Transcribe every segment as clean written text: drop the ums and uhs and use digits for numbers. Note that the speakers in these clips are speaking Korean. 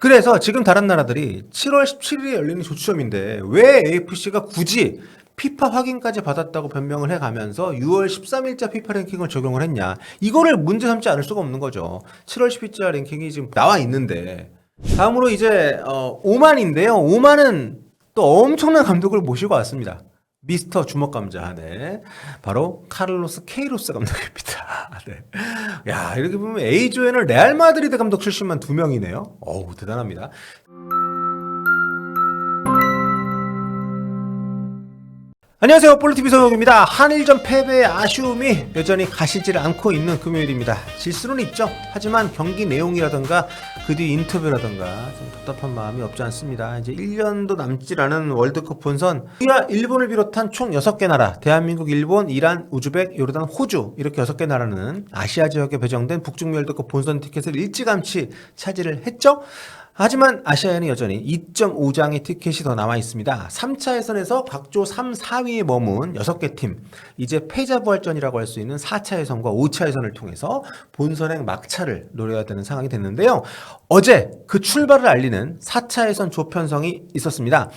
그래서 지금 다른 나라들이 7월 17일에 열리는 조추첨인데 왜 AFC가 굳이 피파 확인까지 받았다고 변명을 해가면서 6월 13일자 피파 랭킹을 적용을 했냐. 이거를 문제 삼지 않을 수가 없는 거죠. 7월 10일자 랭킹이 지금 나와 있는데. 다음으로 이제 오만인데요. 오만은 또 엄청난 감독을 모시고 왔습니다. 미스터 주먹감자, 네. 바로 카를로스 케이로스 감독입니다. 네. 야, 이렇게 보면 A조에는 레알 마드리드 감독 출신만 2명이네요. 어우, 대단합니다. 안녕하세요, 볼리TV 서영입니다. 한일전 패배의 아쉬움이 여전히 가시질 않고 있는 금요일입니다. 질 수는 있죠. 하지만 경기 내용이라던가 그 뒤 인터뷰라던가 좀 답답한 마음이 없지 않습니다. 이제 1년도 남질 않은 월드컵 본선, 일본을 비롯한 총 6개 나라, 대한민국, 일본, 이란, 우즈벡, 요르단, 호주 이렇게 6개 나라는 아시아 지역에 배정된 북중미 월드컵 본선 티켓을 일찌감치 차지를 했죠. 하지만 아시아에는 여전히 2.5장의 티켓이 더 남아 있습니다. 3차 예선에서 각조 3, 4위에 머문 6개 팀, 이제 패자부활전이라고 할 수 있는 4차 예선과 5차 예선을 통해서 본선행 막차를 노려야 되는 상황이 됐는데요. 어제 그 출발을 알리는 4차 예선 조편성이 있었습니다.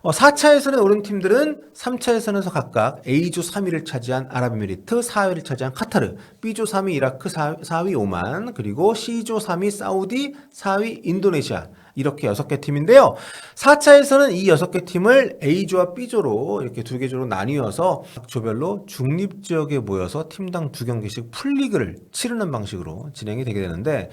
4차 예선에 오른 팀들은 3차 예선에서 각각 A조 3위를 차지한 아랍에미리트, 4위를 차지한 카타르, B조 3위 이라크, 4위 오만, 그리고 C조 3위 사우디, 4위 인도네시아, 이렇게 6개 팀인데요. 4차에서는 이 6개 팀을 A조와 B조로 이렇게 2개 조로 나뉘어서 각 조별로 중립지역에 모여서 팀당 2경기씩 풀리그를 치르는 방식으로 진행이 되게 되는데,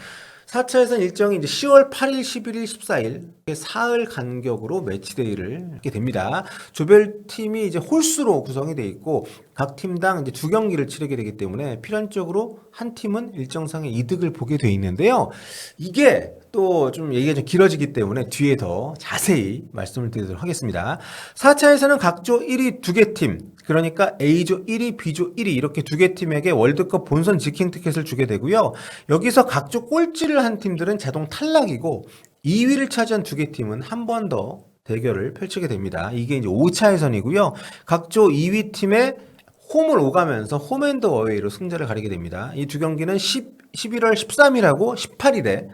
4차에서는 일정이 이제 10월 8일, 11일, 14일 사흘 간격으로 매치데이를 하게 됩니다. 조별팀이 이제 홀수로 구성이 되어 있고 각 팀당 이제 2경기를 치르게 되기 때문에 필연적으로 한 팀은 일정상의 이득을 보게 돼 있는데요. 이게 또 좀 얘기가 좀 길어지기 때문에 뒤에 더 자세히 말씀을 드리도록 하겠습니다. 4차에서는 각조 1위 2개 팀, 그러니까 A조 1위, B조 1위 이렇게 2개 팀에게 월드컵 본선 직행 티켓을 주게 되고요. 여기서 각조 꼴찌를 한 팀들은 자동 탈락이고 2위를 차지한 2개 팀은 한 번 더 대결을 펼치게 됩니다. 이게 이제 5차 예선이고요. 각조 2위 팀의 홈을 오가면서 홈앤더 어웨이로 승자를 가리게 됩니다. 이 2경기는 11월 13일하고 18일에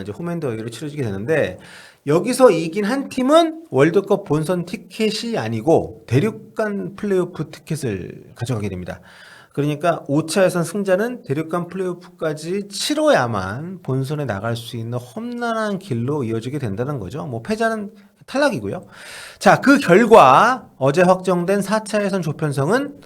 이제 홈앤더 어웨이로 치러지게 되는데, 여기서 이긴 한 팀은 월드컵 본선 티켓이 아니고 대륙간 플레이오프 티켓을 가져가게 됩니다. 그러니까 5차 예선 승자는 대륙간 플레이오프까지 치러야만 본선에 나갈 수 있는 험난한 길로 이어지게 된다는 거죠. 뭐 패자는 탈락이고요. 자, 그 결과 어제 확정된 4차 예선 조편성은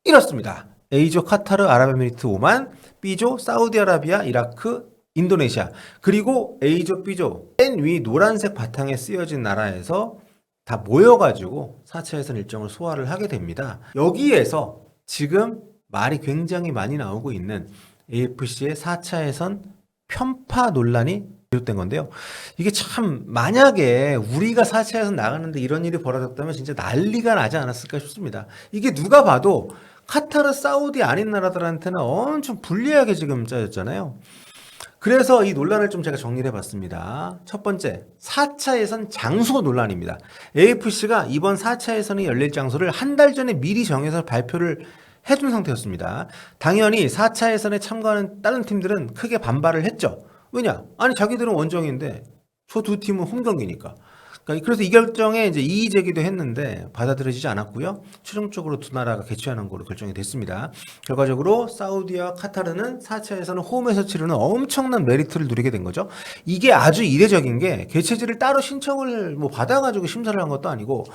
이렇습니다. A조 카타르, 아랍에미리트, 오만, B조 사우디아라비아, 이라크, 인도네시아, 그리고 A조, B조 맨 위 노란색 바탕에 쓰여진 나라에서 다 모여가지고 4차 예선 일정을 소화를 하게 됩니다. 여기에서 지금 말이 굉장히 많이 나오고 있는 AFC의 4차 예선 편파 논란이 비롯된 건데요. 이게 참 만약에 우리가 4차 예선 나가는데 이런 일이 벌어졌다면 진짜 난리가 나지 않았을까 싶습니다. 이게 누가 봐도 카타르, 사우디 아닌 나라들한테는 엄청 불리하게 지금 짜였잖아요. 그래서 이 논란을 좀 제가 정리를 해봤습니다. 첫 번째, 4차 예선 장소 논란입니다. AFC가 이번 4차 예선이 열릴 장소를 한 달 전에 미리 정해서 발표를 해둔 상태였습니다. 당연히 4차 예선에 참가하는 다른 팀들은 크게 반발을 했죠. 왜냐? 아니 자기들은 원정인데 저 2팀은 홈경기니까. 그래서 이 결정에 이제 이의 제기도 했는데 받아들여지지 않았고요. 최종적으로 2나라가 개최하는 걸로 결정이 됐습니다. 결과적으로 사우디와 카타르는 4차에서는 홈에서 치르는 엄청난 메리트를 누리게 된 거죠. 이게 아주 이례적인 게 개최지를 따로 신청을 뭐 받아가지고 심사를 한 것도 아니고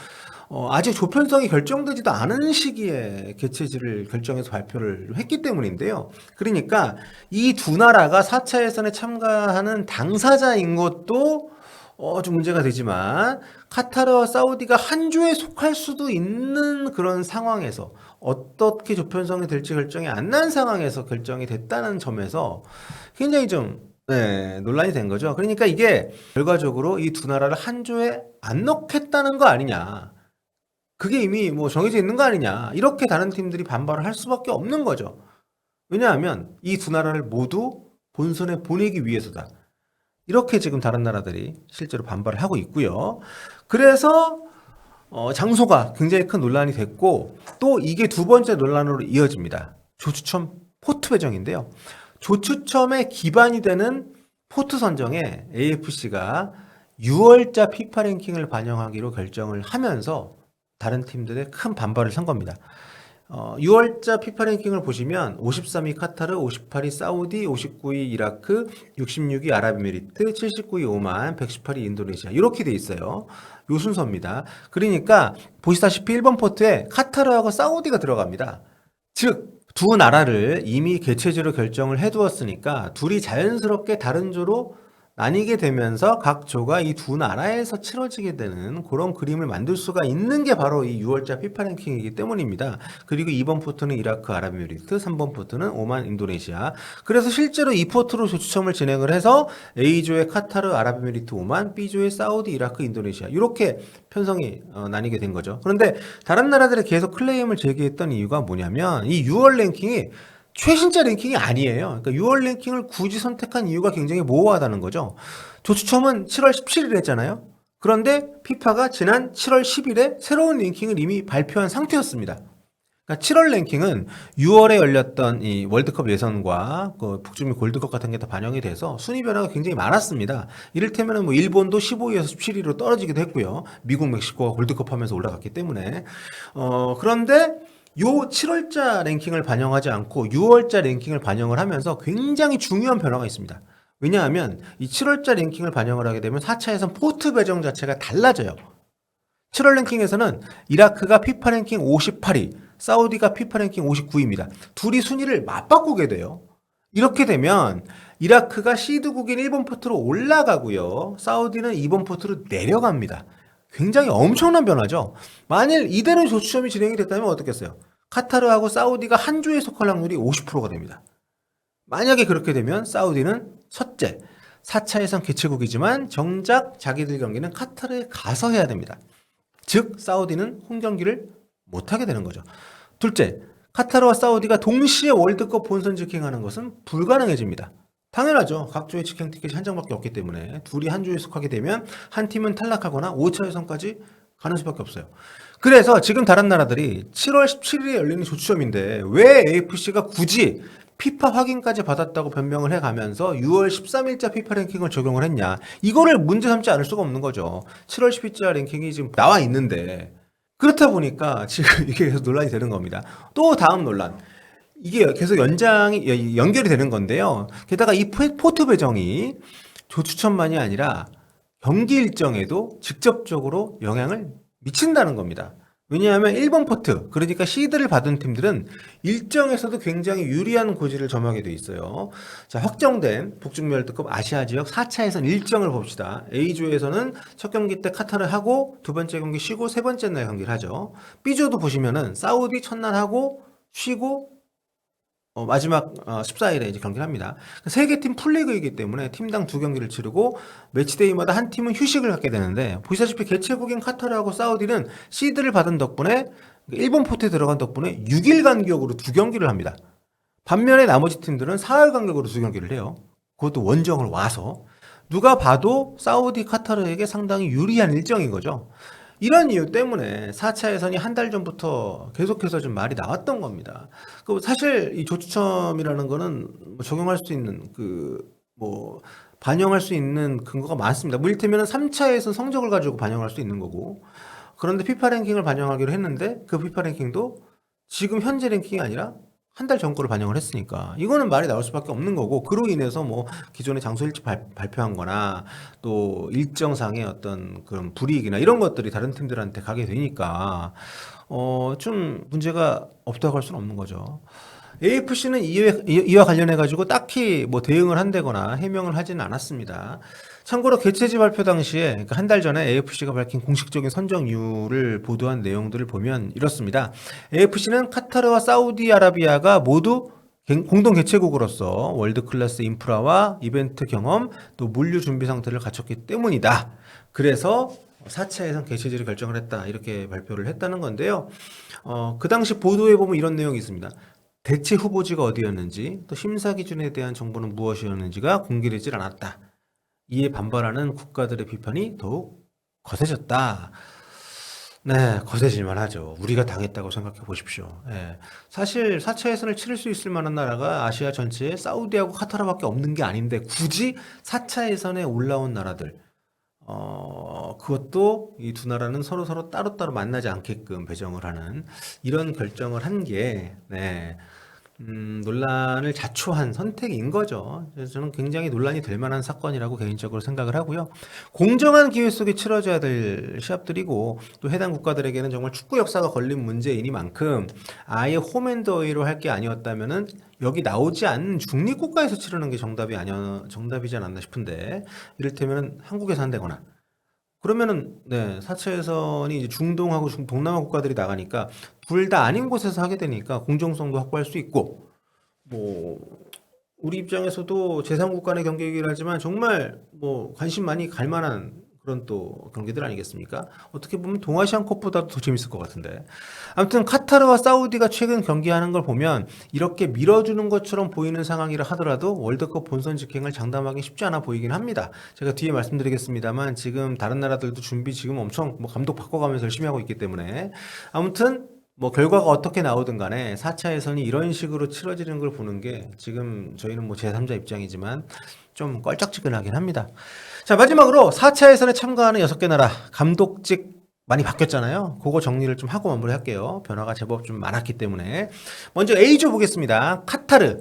아직 조편성이 결정되지도 않은 시기에 개최지를 결정해서 발표를 했기 때문인데요. 그러니까 이 2나라가 4차 예선에 참가하는 당사자인 것도 좀 문제가 되지만, 카타르와 사우디가 한 조에 속할 수도 있는 그런 상황에서 어떻게 조편성이 될지 결정이 안 난 상황에서 결정이 됐다는 점에서 굉장히 좀 논란이 된 거죠. 그러니까 이게 결과적으로 이 2나라를 한 조에 안 넣겠다는 거 아니냐, 그게 이미 뭐 정해져 있는 거 아니냐, 이렇게 다른 팀들이 반발을 할 수밖에 없는 거죠. 왜냐하면 이 2나라를 모두 본선에 보내기 위해서다, 이렇게 지금 다른 나라들이 실제로 반발을 하고 있고요. 그래서 장소가 굉장히 큰 논란이 됐고, 또 이게 두 번째 논란으로 이어집니다. 조추첨 포트 배정인데요. 조추첨의 기반이 되는 포트 선정에 AFC가 6월자 피파 랭킹을 반영하기로 결정을 하면서 다른 팀들의 큰 반발을 산 겁니다. 6월자 피파 랭킹을 보시면 53위 카타르, 58위 사우디, 59위 이라크, 66위 아랍에미리트, 79위 오만, 118위 인도네시아 이렇게 돼 있어요. 요 순서입니다. 그러니까 보시다시피 1번 포트에 카타르하고 사우디가 들어갑니다. 즉 두 나라를 이미 개최지로 결정을 해두었으니까 둘이 자연스럽게 다른 조로 나뉘게 되면서 각 조가 이 두 나라에서 치러지게 되는 그런 그림을 만들 수가 있는 게 바로 이 6월자 피파 랭킹이기 때문입니다. 그리고 2번 포트는 이라크, 아랍에미리트, 3번 포트는 오만, 인도네시아. 그래서 실제로 이 포트로 조추첨을 진행을 해서 A조의 카타르, 아랍에미리트, 오만, B조의 사우디, 이라크, 인도네시아 이렇게 편성이 나뉘게 된 거죠. 그런데 다른 나라들이 계속 클레임을 제기했던 이유가 뭐냐면 이 6월 랭킹이 최신자 랭킹이 아니에요. 그러니까 6월 랭킹을 굳이 선택한 이유가 굉장히 모호하다는 거죠. 조추첨은 7월 17일에 했잖아요. 그런데 피파가 지난 7월 10일에 새로운 랭킹을 이미 발표한 상태였습니다. 그러니까 7월 랭킹은 6월에 열렸던 이 월드컵 예선과 그 북중미 골드컵 같은 게 다 반영이 돼서 순위 변화가 굉장히 많았습니다. 이를테면 뭐 일본도 15위에서 17위로 떨어지기도 했고요. 미국, 멕시코가 골드컵 하면서 올라갔기 때문에 그런데 요 7월자 랭킹을 반영하지 않고 6월자 랭킹을 반영을 하면서 굉장히 중요한 변화가 있습니다. 왜냐하면 이 7월자 랭킹을 반영을 하게 되면 4차 예선 포트 배정 자체가 달라져요. 7월 랭킹에서는 이라크가 피파 랭킹 58위, 사우디가 피파 랭킹 59위입니다. 둘이 순위를 맞바꾸게 돼요. 이렇게 되면 이라크가 시드국인 1번 포트로 올라가고요. 사우디는 2번 포트로 내려갑니다. 굉장히 엄청난 변화죠. 만일 이대로 조추첨이 진행이 됐다면 어떻겠어요? 카타르하고 사우디가 한 조에 속할 확률이 50%가 됩니다. 만약에 그렇게 되면 사우디는 첫째, 4차 예선 개최국이지만 정작 자기들 경기는 카타르에 가서 해야 됩니다. 즉 사우디는 홈 경기를 못하게 되는 거죠. 둘째, 카타르와 사우디가 동시에 월드컵 본선 직행하는 것은 불가능해집니다. 당연하죠. 각 조의 직행 티켓이 한 장밖에 없기 때문에 둘이 한 조에 속하게 되면 한 팀은 탈락하거나 5차 예선까지 가는 수밖에 없어요. 그래서 지금 다른 나라들이 7월 17일에 열리는 조추첨인데 왜 AFC가 굳이 피파 확인까지 받았다고 변명을 해가면서 6월 13일자 피파 랭킹을 적용을 했냐. 이거를 문제 삼지 않을 수가 없는 거죠. 7월 10일자 랭킹이 지금 나와 있는데 그렇다 보니까 지금 이게 계속 논란이 되는 겁니다. 또 다음 논란. 이게 계속 연결이 되는 건데요. 게다가 이 포트 배정이 조추첨만이 아니라 경기 일정에도 직접적으로 영향을 미친다는 겁니다. 왜냐하면 1번 포트, 그러니까 시드를 받은 팀들은 일정에서도 굉장히 유리한 고지를 점하게 돼 있어요. 자, 확정된 북중미 월드컵 아시아 지역 4차 예선 일정을 봅시다. A조에서는 첫 경기 때 카타르 하고 두 번째 경기 쉬고 세 번째 날 경기를 하죠. B조도 보시면은 사우디 첫날 하고 쉬고 마지막 14일에 이제 경기를 합니다. 세 개 팀 풀리그이기 때문에 팀당 두 경기를 치르고 매치데이마다 한 팀은 휴식을 갖게 되는데 보시다시피 개최국인 카타르하고 사우디는 시드를 받은 덕분에 일본 포트에 들어간 덕분에 6일 간격으로 두 경기를 합니다. 반면에 나머지 팀들은 사흘 간격으로 두 경기를 해요. 그것도 원정을 와서 누가 봐도 사우디, 카타르에게 상당히 유리한 일정인 거죠. 이런 이유 때문에 4차 예선이 한 달 전부터 계속해서 좀 말이 나왔던 겁니다. 사실 이 조추첨이라는 거는 적용할 수 있는 반영할 수 있는 근거가 많습니다. 뭐 이를테면 3차 예선 성적을 가지고 반영할 수 있는 거고. 그런데 피파 랭킹을 반영하기로 했는데 그 피파 랭킹도 지금 현재 랭킹이 아니라 한 달 전 거를 반영을 했으니까 이거는 말이 나올 수밖에 없는 거고 그로 인해서 뭐 기존의 장소 일치 발표한 거나 또 일정상의 어떤 그런 불이익이나 이런 것들이 다른 팀들한테 가게 되니까 좀 문제가 없다고 할 수는 없는 거죠. AFC는 이와 관련해 가지고 딱히 뭐 대응을 한다거나 해명을 하지는 않았습니다. 참고로 개최지 발표 당시에 그러니까 한 달 전에 AFC가 밝힌 공식적인 선정 이유를 보도한 내용들을 보면 이렇습니다. AFC는 카타르와 사우디아라비아가 모두 공동 개최국으로서 월드 클래스 인프라와 이벤트 경험 또 물류 준비 상태를 갖췄기 때문이다. 그래서 4차 예선 개최지를 결정을 했다. 이렇게 발표를 했다는 건데요. 그 당시 보도에 보면 이런 내용이 있습니다. 대체 후보지가 어디였는지 또 심사 기준에 대한 정보는 무엇이었는지가 공개되질 않았다. 이에 반발하는 국가들의 비판이 더욱 거세졌다. 네, 거세질만 하죠. 우리가 당했다고 생각해 보십시오. 예. 사실 4차 예선을 치를 수 있을 만한 나라가 아시아 전체에 사우디하고 카타르밖에 없는 게 아닌데 굳이 4차 예선에 올라온 나라들, 그것도 이 두 나라는 서로 따로따로 만나지 않게끔 배정을 하는 이런 결정을 한 게, 네, 논란을 자초한 선택인 거죠. 그래서 저는 굉장히 논란이 될 만한 사건이라고 개인적으로 생각을 하고요. 공정한 기회 속에 치러져야 될 시합들이고 또 해당 국가들에게는 정말 축구 역사가 걸린 문제이니만큼 아예 홈앤더웨이로 할 게 아니었다면은 여기 나오지 않는 중립국가에서 치르는 게 정답이지 않았나 싶은데 이를테면 한국에서 한다거나 그러면은 네, 4차 예선이 이제 중동하고 동남아 국가들이 나가니까 둘 다 아닌 곳에서 하게 되니까 공정성도 확보할 수 있고 뭐 우리 입장에서도 제3국 간의 경기이긴 하지만 정말 뭐 관심 많이 갈 만한 그런 또 경기들 아니겠습니까? 어떻게 보면 동아시안컵보다도 더 재밌을 것 같은데. 아무튼 카타르와 사우디가 최근 경기하는 걸 보면 이렇게 밀어주는 것처럼 보이는 상황이라 하더라도 월드컵 본선 직행을 장담하기 쉽지 않아 보이긴 합니다. 제가 뒤에 말씀드리겠습니다만 지금 다른 나라들도 준비 지금 엄청 뭐 감독 바꿔가면서 열심히 하고 있기 때문에 아무튼 뭐 결과가 어떻게 나오든 간에 4차 예선이 이런 식으로 치러지는 걸 보는 게 지금 저희는 뭐 제3자 입장이지만 좀 껄쩍지근하긴 합니다. 자, 마지막으로 4차 예선에 참가하는 6개 나라 감독직 많이 바뀌었잖아요. 그거 정리를 좀 하고 마무리할게요. 변화가 제법 좀 많았기 때문에. 먼저 A조 보겠습니다. 카타르.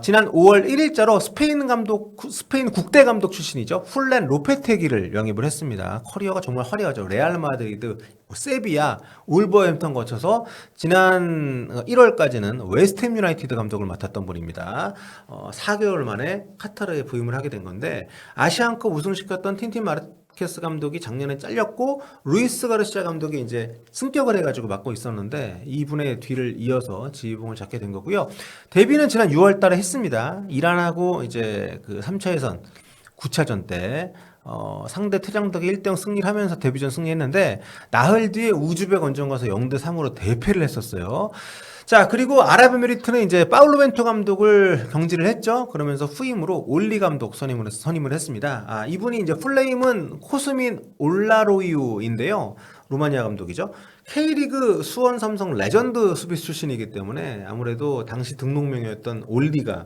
지난 5월 1일자로 스페인 국대 감독 출신이죠. 훌렌 로페테기를 영입을 했습니다. 커리어가 정말 화려하죠. 레알 마드리드, 세비야, 울버햄턴 거쳐서 지난 1월까지는 웨스트햄 유나이티드 감독을 맡았던 분입니다. 4개월 만에 카타르에 부임을 하게 된 건데 아시안컵 우승시켰던 틴틴 마르케스 감독이 작년에 잘렸고 루이스 가르시아 감독이 이제 승격을 해가지고 맡고 있었는데 이분의 뒤를 이어서 지휘봉을 잡게 된 거고요. 데뷔는 지난 6월 달에 했습니다. 이란하고 이제 그 3차 예선 9차전 때 상대 태장덕이 1대0 승리를 하면서 데뷔전 승리했는데 나흘 뒤에 우즈벡 원정 가서 0대3으로 대패를 했었어요. 자, 그리고 아랍에미리트는 이제 파울로 벤투 감독을 경질을 했죠. 그러면서 후임으로 올리 감독 선임을 했습니다. 이분이 이제 풀네임은 코스민 올라로이우인데요. 루마니아 감독이죠. K리그 수원 삼성 레전드 수비수 출신이기 때문에 아무래도 당시 등록명이었던 올리가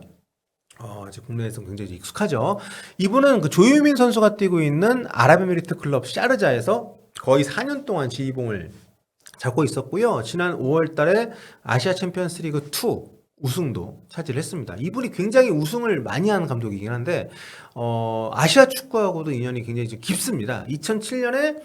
이제 국내에서 굉장히 익숙하죠. 이분은 그 조유민 선수가 뛰고 있는 아랍에미리트 클럽 샤르자에서 거의 4년 동안 지휘봉을 잡고 있었고요. 지난 5월 달에 아시아 챔피언스 리그 2 우승도 차지를 했습니다. 이분이 굉장히 우승을 많이 한 감독이긴 한데, 아시아 축구하고도 인연이 굉장히 좀 깊습니다. 2007년에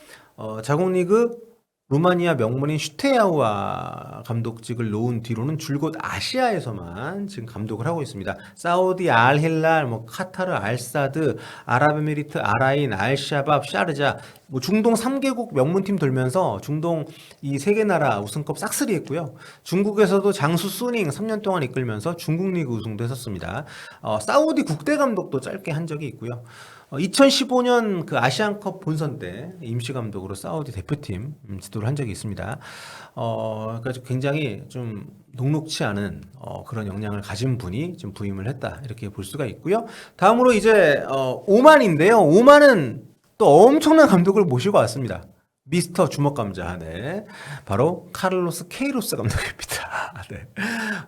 자국리그 루마니아 명문인 슈테야우아 감독직을 놓은 뒤로는 줄곧 아시아에서만 지금 감독을 하고 있습니다. 사우디 알힐랄, 뭐 카타르 알사드, 아랍에미리트 아라인, 알샤밥, 샤르자, 뭐 중동 3개국 명문팀 돌면서 중동 이 세 개 나라 우승컵 싹쓸이 했고요. 중국에서도 장수 수닝 3년 동안 이끌면서 중국 리그 우승도 했었습니다. 사우디 국대 감독도 짧게 한 적이 있고요. 2015년 그 아시안컵 본선 때 임시 감독으로 사우디 대표팀 지도를 한 적이 있습니다. 그러니까 굉장히 좀 녹록치 않은 그런 역량을 가진 분이 좀 부임을 했다 이렇게 볼 수가 있고요. 다음으로 이제 오만인데요. 오만은 또 엄청난 감독을 모시고 왔습니다. 미스터 주먹감자, 네. 바로 카를로스 케이로스 감독입니다. 네.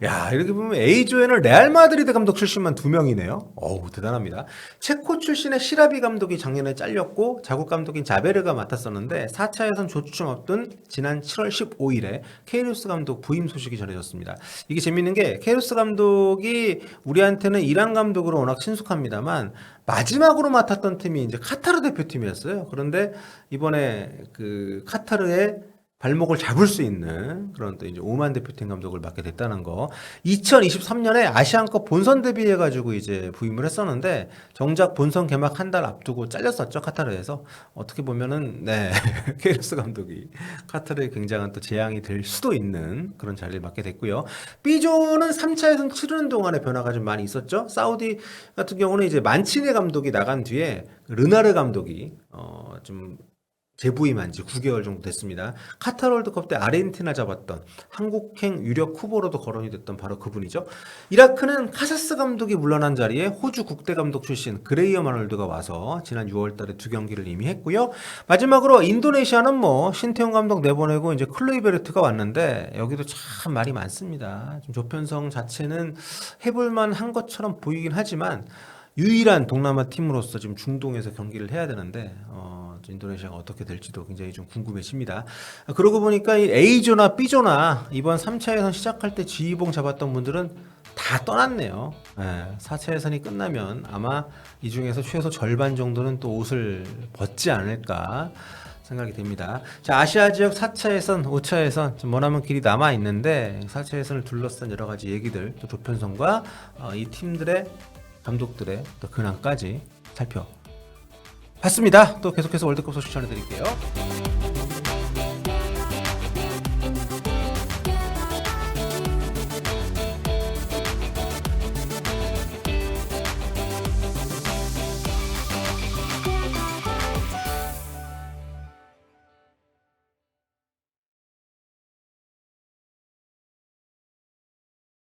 야, 이렇게 보면 A조에는 레알 마드리드 감독 출신만 2명이네요. 어우, 대단합니다. 체코 출신의 시라비 감독이 작년에 잘렸고 자국 감독인 자베르가 맡았었는데 4차 예선 조추첨 앞둔 지난 7월 15일에 케이로스 감독 부임 소식이 전해졌습니다. 이게 재밌는 게 케이로스 감독이 우리한테는 이란 감독으로 워낙 친숙합니다만 마지막으로 맡았던 팀이 이제 카타르 대표팀이었어요. 그런데 이번에 그 카타르의 발목을 잡을 수 있는 그런 또 이제 오만 대표팀 감독을 맡게 됐다는 거. 2023년에 아시안컵 본선 데뷔해가지고 이제 부임을 했었는데 정작 본선 개막 한 달 앞두고 잘렸었죠, 카타르에서. 어떻게 보면은 네 케이로스 감독이 카타르에 굉장한 또 재앙이 될 수도 있는 그런 자리를 맡게 됐고요. B조는 3차 예선 치르는 동안에 변화가 좀 많이 있었죠. 사우디 같은 경우는 이제 만치네 감독이 나간 뒤에 르나르 감독이 좀 재부임한 지 9개월 정도 됐습니다. 카타르 월드컵 때 아르헨티나 잡았던 한국행 유력 후보로도 거론이 됐던 바로 그분이죠. 이라크는 카사스 감독이 물러난 자리에 호주 국대 감독 출신 그레이엄 아놀드가 와서 지난 6월 달에 2경기를 이미 했고요. 마지막으로 인도네시아는 뭐 신태용 감독 내보내고 이제 클로이베르트가 왔는데 여기도 참 말이 많습니다. 좀 조편성 자체는 해볼만 한 것처럼 보이긴 하지만 유일한 동남아 팀으로서 지금 중동에서 경기를 해야 되는데 인도네시아가 어떻게 될지도 굉장히 좀 궁금해집니다. 그러고 보니까 이 A조나 B조나 이번 3차 예선 시작할 때 지휘봉 잡았던 분들은 다 떠났네요. 4차 예선이 끝나면 아마 이 중에서 최소 절반 정도는 또 옷을 벗지 않을까 생각이 됩니다. 자, 아시아 지역 4차 예선, 5차 예선 좀 머나먼 길이 남아 있는데 4차 예선을 둘러싼 여러 가지 얘기들, 또 조편성과 이 팀들의 감독들의 또 근황까지 살펴봤습니다. 또 계속해서 월드컵 소식 전해드릴게요.